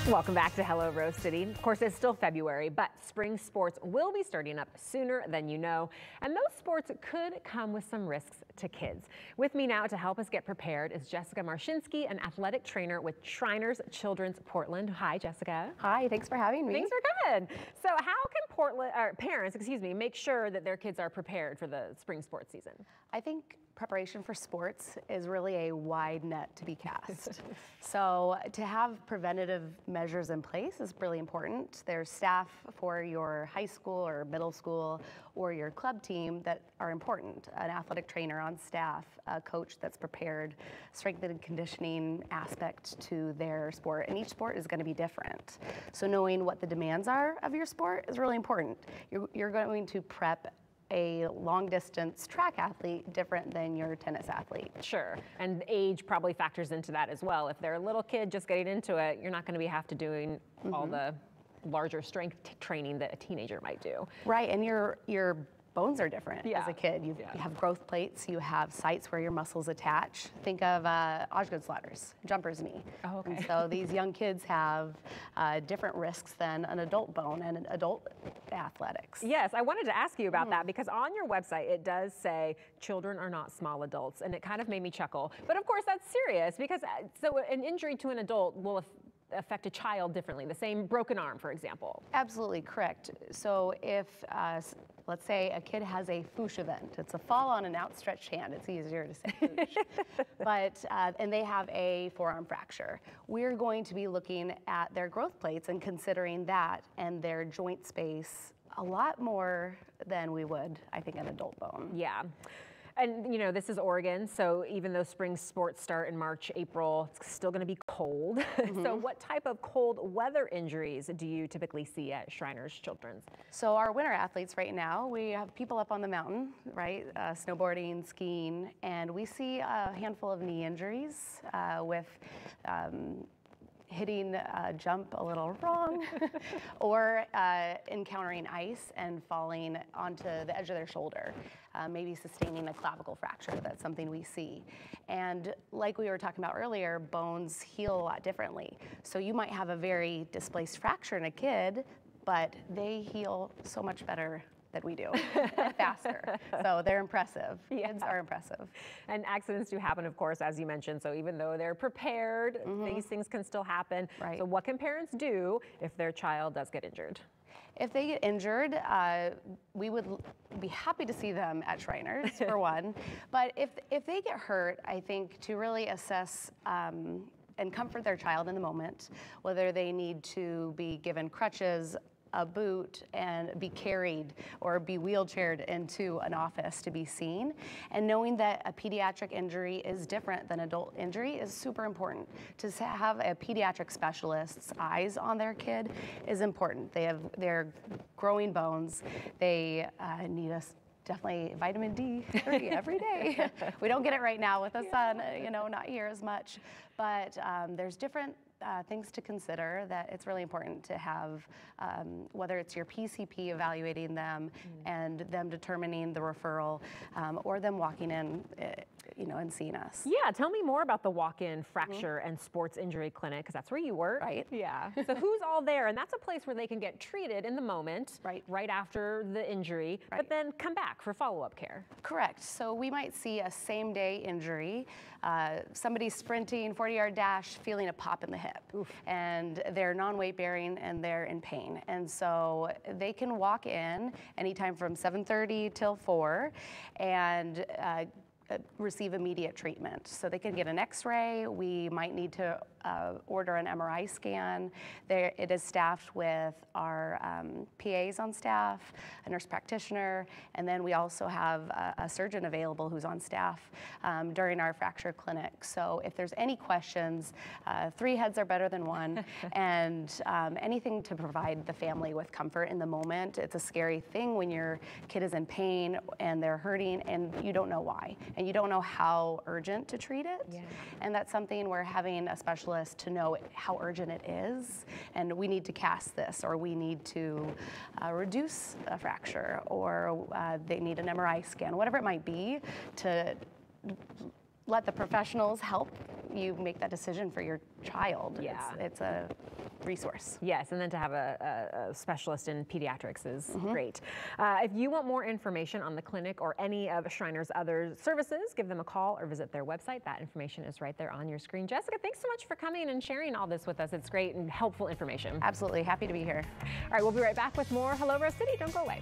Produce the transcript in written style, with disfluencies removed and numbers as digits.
Welcome back to Hello Rose City. Of course, it's still February, but spring sports will be starting up sooner than you know, and those sports could come with some risks to kids. With me now to help us get prepared is Jessica Martschinske, an athletic trainer with Shriners Children's Portland. Hi, Jessica. Hi, thanks for having me. Things are good. So how can parents, make sure that their kids are prepared for the spring sports season? I think preparation for sports is really a wide net to be cast. So to have preventative measures in place is really important. There's staff for your high school or middle school or your club team that are important. An athletic trainer on staff, a coach that's prepared, strength and conditioning aspect to their sport, and each sport is going to be different. So knowing what the demands are of your sport is really important. You're going to prep a long distance track athlete different than your tennis athlete. Sure, and age probably factors into that as well. If they're a little kid just getting into it, you're not going to have to doing all the larger strength training that a teenager might do. Right, and your bones are different as a kid. You have growth plates, you have sites where your muscles attach. Think of Osgood ladders, jumper's knee. Oh, okay. And so these young kids have different risks than an adult bone and an adult athletics. Yes, I wanted to ask you about that because on your website it does say children are not small adults, and it kind of made me chuckle. But of course that's serious because so an injury to an adult will affect a child differently. The same broken arm, for example. Absolutely correct. So if let's say a kid has a foosh event, it's a fall on an outstretched hand, it's easier to say foosh, but and they have a forearm fracture, we're going to be looking at their growth plates and considering that and their joint space a lot more than we would, I think, an adult bone. Yeah. And you know, this is Oregon, so even though spring sports start in March, April, it's still going to be cold. So what type of cold weather injuries do you typically see at Shriners Children's? So our winter athletes right now, we have people up on the mountain, right, snowboarding, skiing, and we see a handful of knee injuries with hitting a jump a little wrong or encountering ice and falling onto the edge of their shoulder, maybe sustaining a clavicle fracture. That's something we see. And like we were talking about earlier, bones heal a lot differently. So you might have a very displaced fracture in a kid, but they heal so much better that we do, faster. So they're impressive. Kids are impressive. And accidents do happen, of course, as you mentioned. So even though they're prepared, these things can still happen. Right. So what can parents do if their child does get injured? If they get injured, we would be happy to see them at Shriners, for one. But if they get hurt, I think to really assess and comfort their child in the moment, whether they need to be given crutches, a boot, and be carried or be wheelchaired into an office to be seen. And knowing that a pediatric injury is different than adult injury is super important. To have a pediatric specialist's eyes on their kid is important. They're growing bones. They need definitely vitamin D3 every day. We don't get it right now with the sun, you know, not here as much, but there's different things to consider that it's really important to have, whether it's your PCP evaluating them and them determining the referral, or them walking in, you know, and seeing us. Yeah, tell me more about the walk-in fracture and sports injury clinic, because that's where you work. Right. Yeah. So who's all there? And that's a place where they can get treated in the moment, right after the injury, but then come back for follow-up care. Correct. So we might see a same-day injury, somebody sprinting 40-yard dash, feeling a pop in the hip. Oof. And they're non-weight bearing and they're in pain. And so they can walk in anytime from 7:30 till 4 and receive immediate treatment. So they can get an x-ray. We might need to order an MRI scan. It is staffed with our PAs on staff, a nurse practitioner, and then we also have a surgeon available who's on staff during our fracture clinic. So if there's any questions, 3 heads are better than 1, and anything to provide the family with comfort in the moment. It's a scary thing when your kid is in pain and they're hurting and you don't know why, and you don't know how urgent to treat it. Yeah. And that's something we're having a specialist to know how urgent it is, and we need to cast this, or we need to reduce a fracture, or they need an MRI scan, whatever it might be, to let the professionals help you make that decision for your child. Yeah. It's a resource. Yes, and then to have a specialist in pediatrics is great. If you want more information on the clinic or any of Shriner's other services, give them a call or visit their website. That information is right there on your screen. Jessica, thanks so much for coming and sharing all this with us. It's great and helpful information. Absolutely. Happy to be here. All right, we'll be right back with more Hello Rose City. Don't go away.